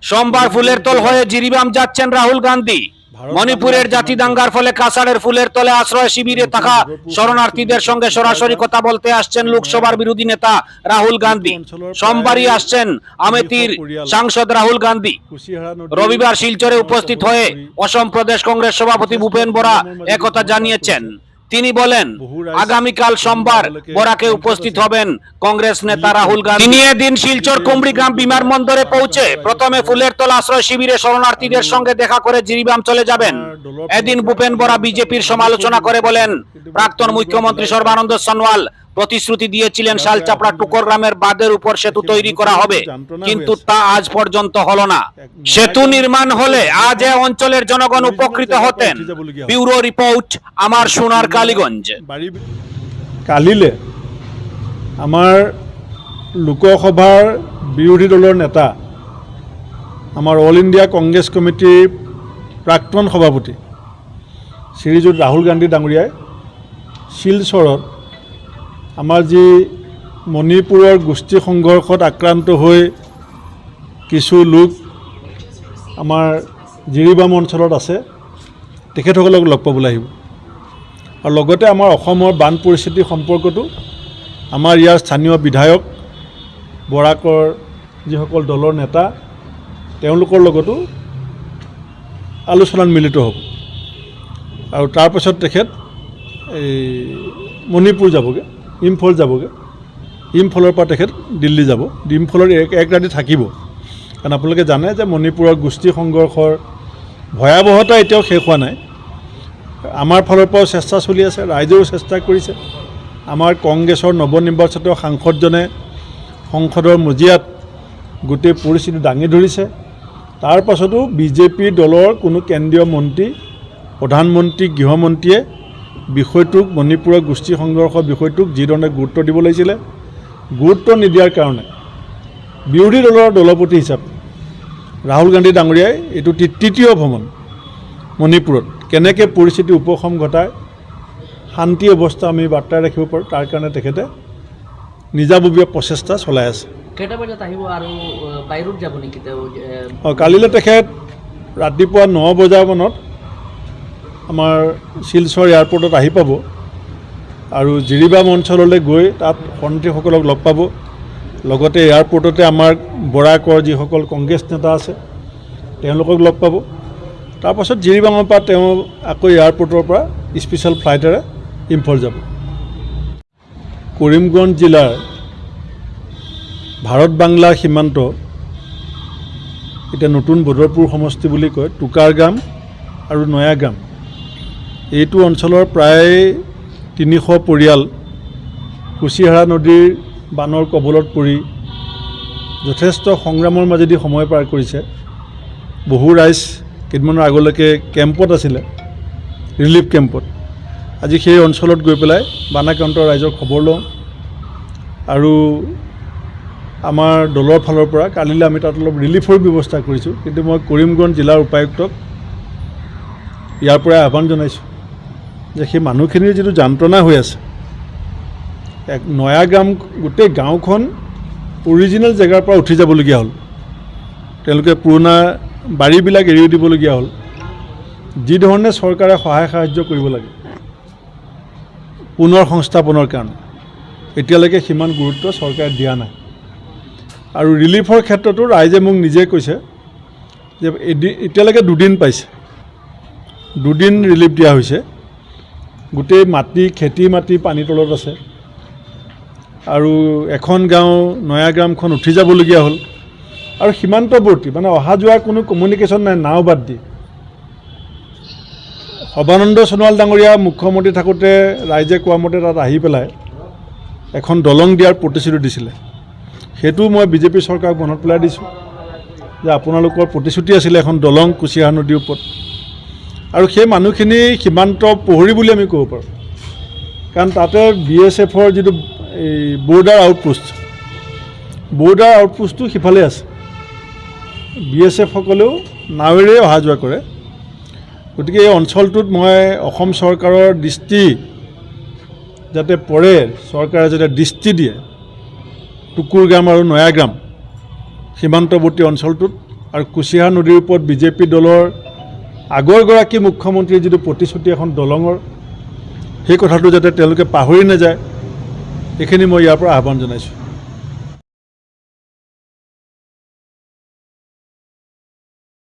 সোমবার ফুলের তল হয়ে জিরিবাম যাচ্ছেন রাহুল গান্ধী। মণিপুরের জাতি দাঙ্গার ফলে কাছাড়ের ফুলের তলে আশ্রয় শিবিরে থাকা শরণার্থীদের সঙ্গে সরাসরি কথা বলতে আসছেন লোকসভার বিরোধী নেতা রাহুল গান্ধী। সোমবারই আসছেন আমেথির সাংসদ রাহুল গান্ধী। রবিবার শিলচরে উপস্থিত হয়ে অসম প্রদেশ কংগ্রেস সভাপতি ভূপেন বরা একথা জানিয়েছেন। তিনি বলেন, আগামীকাল সোমবার বরাকে উপস্থিত হবেন কংগ্রেস নেতা রাহুল গান্ধী। তিনি এদিন শিলচর কুমড়িগ্রাম বিমানবন্দরে পৌঁছে প্রথমে ফুলের তলা আশ্রয় শিবিরে শরণার্থীদের সঙ্গে দেখা করে জিরিবাম চলে যাবেন। এদিন ভূপেন বরা বিজেপির সমালোচনা করে বলেন, প্রাক্তন মুখ্যমন্ত্রী সর্বানন্দ সোনোয়াল প্রতিশ্রুতি দিয়েছিলেন শালচাপড়া টুকর গ্রামের বাঁধের উপর সেতু তৈরি করা হবে, কিন্তু তা আজ পর্যন্ত হলো না। সেতু নির্মাণ হলে আজ এই অঞ্চলের জনগণ উপকৃত হতেন। ব্যুরো রিপোর্ট, আমার সোনার কালীগঞ্জ। কালিলে আমাৰ লোকসভাৰ বিৰোধী দলৰ নেতা, আমাৰ অল ইণ্ডিয়া কংগ্ৰেছ কমিটিৰ প্ৰাক্তন সভাপতি শ্ৰীযুত ৰাহুল গান্ধী ডাঙৰীয়াই শিলচৰত আমাৰ যি মণিপুৰৰ গোষ্ঠী সংঘৰ্ষত আক্ৰান্ত হৈ কিছু লোক আমাৰ জিৰিবাম অঞ্চলত আছে, তেখেতসকলক লগ পাবলৈ আহিব। আৰু লগতে আমাৰ অসমৰ বান পৰিস্থিতি সম্পৰ্কতো আমাৰ ইয়াৰ স্থানীয় বিধায়ক বৰাকৰ যিসকল দলৰ নেতা তেওঁলোকৰ লগতো আলোচনাত মিলিত হ'ব। আৰু তাৰপাছত তেখেত এই মণিপুৰ যাবগৈ, ইম্ফল যাবগৈ। ইম্ফলৰ পৰা তেখেত দিল্লী যাব। ইম্ফলৰ এক ৰাতি থাকিব, কাৰণ আপোনালোকে জানে যে মণিপুৰৰ গোষ্ঠী সংঘৰ্ষৰ ভয়াৱহতা এতিয়াও শেষ হোৱা নাই। আমাৰ ফালৰ পৰাও চেষ্টা চলি আছে, ৰাইজেও চেষ্টা কৰিছে। আমাৰ কংগ্ৰেছৰ নৱনিৰ্বাচিত সাংসদজনে সংসদৰ মজিয়াত গোটেই পৰিস্থিতি দাঙি ধৰিছে। তাৰ পাছতো বিজেপি দলৰ কোনো কেন্দ্ৰীয় মন্ত্ৰী, প্ৰধানমন্ত্ৰী, গৃহমন্ত্ৰীয়ে বিষয়টোক, মণিপুৰৰ গোষ্ঠী সংঘৰ্ষৰ বিষয়টোক যিধৰণে গুৰুত্ব দিব লাগিছিলে, গুৰুত্ব নিদিয়াৰ কাৰণে বিৰোধী দলৰ দলপতি হিচাপে ৰাহুল গান্ধী ডাঙৰীয়াই এইটো তৃতীয় ভ্ৰমণ মণিপুৰত কেনেকৈ পৰিস্থিতি উপশম ঘটায়, শান্তি অৱস্থা আমি বাৰ্তাই ৰাখিব পাৰোঁ, তাৰ কাৰণে তেখেতে নিজাববীয়া প্ৰচেষ্টা চলাই আছে। কেইটা বজাত আহিব আৰু বাহিৰত যাব নেকি তেওঁ? কালিলৈ তেখেত ৰাতিপুৱা 9 বজামানত আমাৰ শিলচৰ এয়াৰপৰ্টত আহি পাব আৰু জিৰিবাম অঞ্চললৈ গৈ তাত শৰণাৰ্থীসকলক লগ পাব। লগতে এয়াৰপৰ্টতে আমাৰ বৰাকৰ যিসকল কংগ্ৰেছ নেতা আছে তেওঁলোকক লগ পাব। তাৰপাছত জিৰিবামৰ পৰা তেওঁ আকৌ এয়াৰপৰ্টৰ পৰা স্পেচিয়েল ফ্লাইটেৰে ইম্ফল যাব। কৰিমগঞ্জ জিলাৰ ভাৰত বাংলাৰ সীমান্ত, এতিয়া নতুন বদৰপুৰ সমষ্টি বুলি কয়, টুকাৰগ্ৰাম আৰু নয়াগ্ৰাম, এইটো অঞ্চলৰ প্ৰায় 300 পৰিয়াল কুশিয়াৰা নদীৰ বানৰ কবলত পৰি যথেষ্ট সংগ্ৰামৰ মাজেদি সময় পাৰ কৰিছে। বহু ৰাইজ কেইদিনমানৰ আগলৈকে কেম্পত আছিলে, ৰিলিফ কেম্পত। আজি সেই অঞ্চলত গৈ পেলাই বানাক্ৰান্ত ৰাইজৰ খবৰ লওঁ। আৰু আমাৰ দলৰ ফালৰ পৰা কালিলৈ আমি তাত অলপ ৰিলিফৰ ব্যৱস্থা কৰিছোঁ, কিন্তু মই কৰিমগঞ্জ জিলাৰ উপায়ুক্তক ইয়াৰ পৰাই আহ্বান জনাইছোঁ যে সেই মানুহখিনিৰ যিটো যন্ত্ৰণা হৈ আছে, এক নয়াগ্ৰাম গোটেই গাঁওখন অৰিজিনেল জেগাৰ পৰা উঠি যাবলগীয়া হ'ল, তেওঁলোকে পুৰণা বাৰীবিলাক এৰি দিবলগীয়া হ'ল। যিধৰণে চৰকাৰে সহায় সাহায্য কৰিব লাগে পুনৰ সংস্থাপনৰ কাৰণে, এতিয়ালৈকে সিমান গুৰুত্ব চৰকাৰে দিয়া নাই। আৰু ৰিলিফৰ ক্ষেত্ৰতো ৰাইজে মোক নিজে কৈছে যে এতিয়ালৈকে 2 দিন পাইছে, 2 দিন ৰিলিফ দিয়া হৈছে। গোটেই মাটি, খেতি মাটি পানীৰ তলত আছে। আৰু এখন গাঁও নয়াগ্ৰামখন উঠি যাবলগীয়া হ'ল। আৰু সীমান্তৱৰ্তী মানে অহা যোৱাৰ কোনো কমিউনিকেশ্যন নাই, নাও বাদ দি। সৰ্বানন্দ সোণোৱাল ডাঙৰীয়া মুখ্যমন্ত্ৰী থাকোঁতে ৰাইজে কোৱা মতে তাত আহি পেলাই এখন দলং দিয়াৰ প্ৰতিশ্ৰুতি দিছিলে। সেইটো মই বিজেপি চৰকাৰক মনত পেলাই দিছোঁ যে আপোনালোকৰ প্ৰতিশ্ৰুতি আছিলে এখন দলং কুশিয়াৰা নদীৰ ওপৰত। আৰু সেই মানুহখিনি সীমান্ত প্ৰহৰী বুলি আমি ক'ব পাৰোঁ, কাৰণ তাতে BSFৰ যিটো এই বৰ্ডাৰ আউটপোষ্টটো সিফালে আছে। BSFসকলেও নাৱেৰে অহা যোৱা কৰে। গতিকে এই অঞ্চলটোত মই অসম চৰকাৰৰ দৃষ্টি যাতে পৰে, চৰকাৰে যাতে দৃষ্টি দিয়ে টুকুৰগ্ৰাম আৰু নয়াগ্ৰাম সীমান্তৱৰ্তী অঞ্চলটোত আৰু কুশিয়াৰা নদীৰ ওপৰত বিজেপি দলৰ আগৰগৰাকী মুখ্যমন্ত্ৰীৰ যিটো প্ৰতিশ্ৰুতি এখন দলঙৰ সেই কথাটো যাতে তেওঁলোকে পাহৰি নাযায় এইখিনি মই ইয়াৰ পৰা আহ্বান জনাইছোঁ